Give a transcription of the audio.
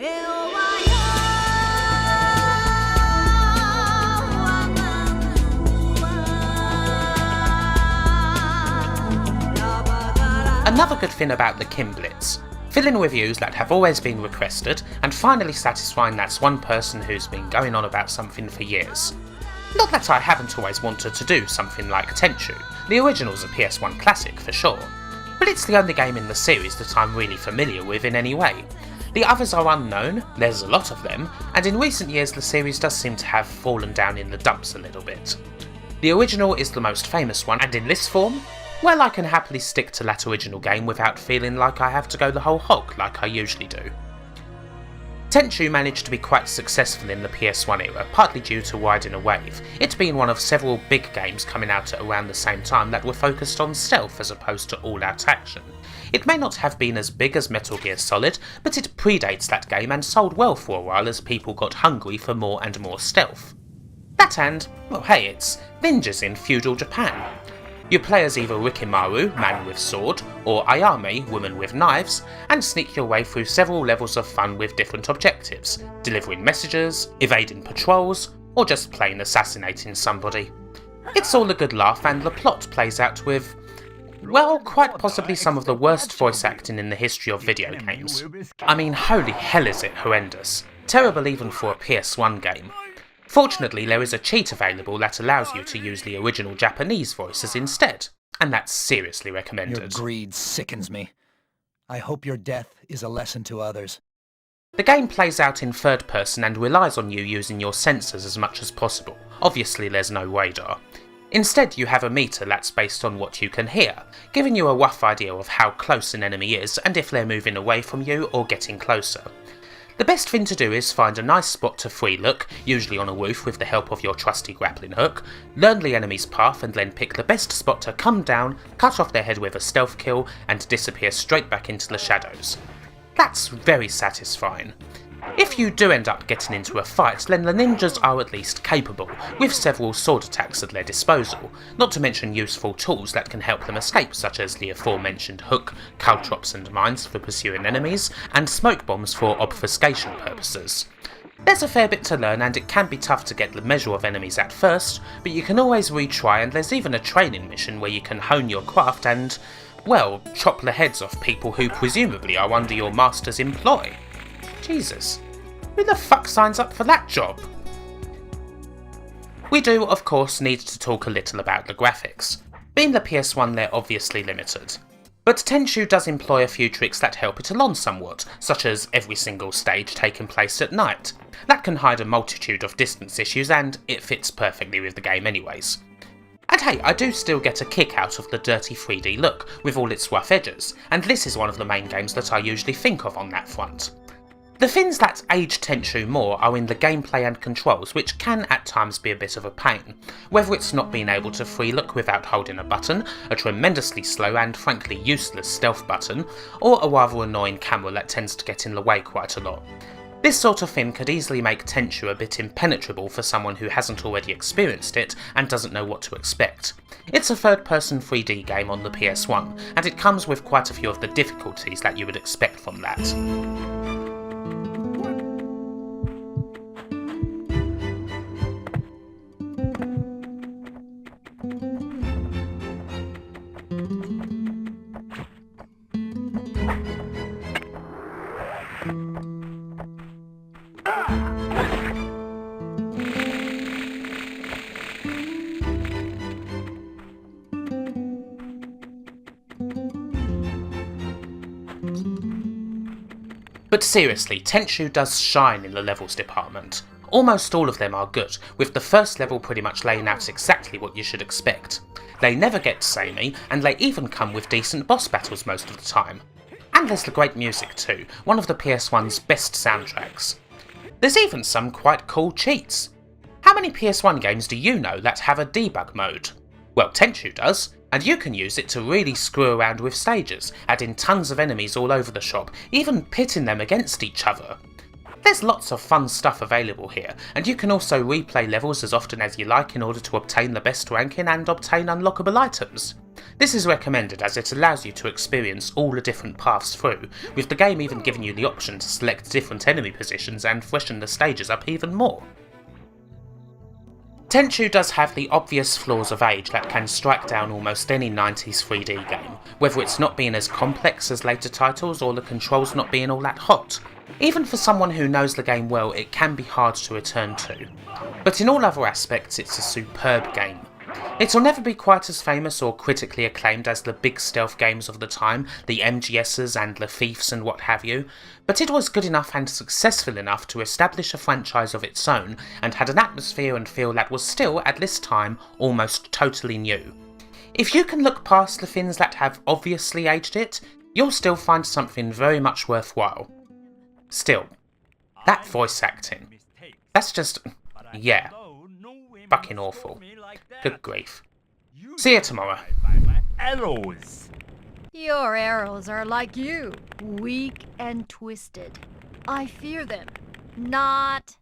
Another good thing about the Kimblitz, filling reviews that have always been requested and finally satisfying that one person who's been going on about something for years. Not that I haven't always wanted to do something like Tenchu, the original's a PS1 classic for sure, but it's the only game in the series that I'm really familiar with in any way. The others are unknown, there's a lot of them, and in recent years the series does seem to have fallen down in the dumps a little bit. The original is the most famous one, and in this form, well, I can happily stick to that original game without feeling like I have to go the whole hog like I usually do. Tenchu managed to be quite successful in the PS1 era, partly due to riding a wave, it being one of several big games coming out at around the same time that were focused on stealth as opposed to all-out action. It may not have been as big as Metal Gear Solid, but it predates that game and sold well for a while as people got hungry for more and more stealth. That and, well hey, it's ninjas in feudal Japan. You play as either Rikimaru, man with sword, or Ayame, woman with knives, and sneak your way through several levels of fun with different objectives, delivering messages, evading patrols, or just plain assassinating somebody. It's all a good laugh and the plot plays out with, well, quite possibly some of the worst voice acting in the history of video games. I mean, holy hell is it horrendous. Terrible even for a PS1 game. Fortunately, there is a cheat available that allows you to use the original Japanese voices instead, and that's seriously recommended. Your greed sickens me. I hope your death is a lesson to others. The game plays out in third person and relies on you using your sensors as much as possible. Obviously there's no radar. Instead you have a meter that's based on what you can hear, giving you a rough idea of how close an enemy is and if they're moving away from you or getting closer. The best thing to do is find a nice spot to free look, usually on a roof with the help of your trusty grappling hook, learn the enemy's path and then pick the best spot to come down, cut off their head with a stealth kill and disappear straight back into the shadows. That's very satisfying. If you do end up getting into a fight, then the ninjas are at least capable, with several sword attacks at their disposal, not to mention useful tools that can help them escape, such as the aforementioned hook, caltrops and mines for pursuing enemies, and smoke bombs for obfuscation purposes. There's a fair bit to learn and it can be tough to get the measure of enemies at first, but you can always retry and there's even a training mission where you can hone your craft and, well, chop the heads off people who presumably are under your master's employ. Jesus, who the fuck signs up for that job? We do, of course, need to talk a little about the graphics. Being the PS1, they're obviously limited. But Tenchu does employ a few tricks that help it along somewhat, such as every single stage taking place at night. That can hide a multitude of distance issues and it fits perfectly with the game anyways. And hey, I do still get a kick out of the dirty 3D look, with all its rough edges, and this is one of the main games that I usually think of on that front. The things that age Tenchu more are in the gameplay and controls, which can at times be a bit of a pain, whether it's not being able to free look without holding a button, a tremendously slow and frankly useless stealth button, or a rather annoying camera that tends to get in the way quite a lot. This sort of thing could easily make Tenchu a bit impenetrable for someone who hasn't already experienced it and doesn't know what to expect. It's a third-person 3D game on the PS1, and it comes with quite a few of the difficulties that you would expect from that. But seriously, Tenchu does shine in the levels department. Almost all of them are good, with the first level pretty much laying out exactly what you should expect. They never get samey, and they even come with decent boss battles most of the time. And there's the great music too, one of the PS1's best soundtracks. There's even some quite cool cheats. How many PS1 games do you know that have a debug mode? Well, Tenchu does, and you can use it to really screw around with stages, adding tons of enemies all over the shop, even pitting them against each other. There's lots of fun stuff available here, and you can also replay levels as often as you like in order to obtain the best ranking and obtain unlockable items. This is recommended as it allows you to experience all the different paths through, with the game even giving you the option to select different enemy positions and freshen the stages up even more. Tenchu does have the obvious flaws of age that can strike down almost any 90s 3D game, whether it's not being as complex as later titles or the controls not being all that hot. Even for someone who knows the game well, it can be hard to return to. But in all other aspects, it's a superb game. It'll never be quite as famous or critically acclaimed as the big stealth games of the time, the MGS's and the Thiefs and what have you, but it was good enough and successful enough to establish a franchise of its own and had an atmosphere and feel that was still, at this time, almost totally new. If you can look past the things that have obviously aged it, you'll still find something very much worthwhile. Still, that voice acting, that's just, yeah, fucking awful. Good grief. See you tomorrow. Arrows. Your arrows are like you, weak and twisted. I fear them, not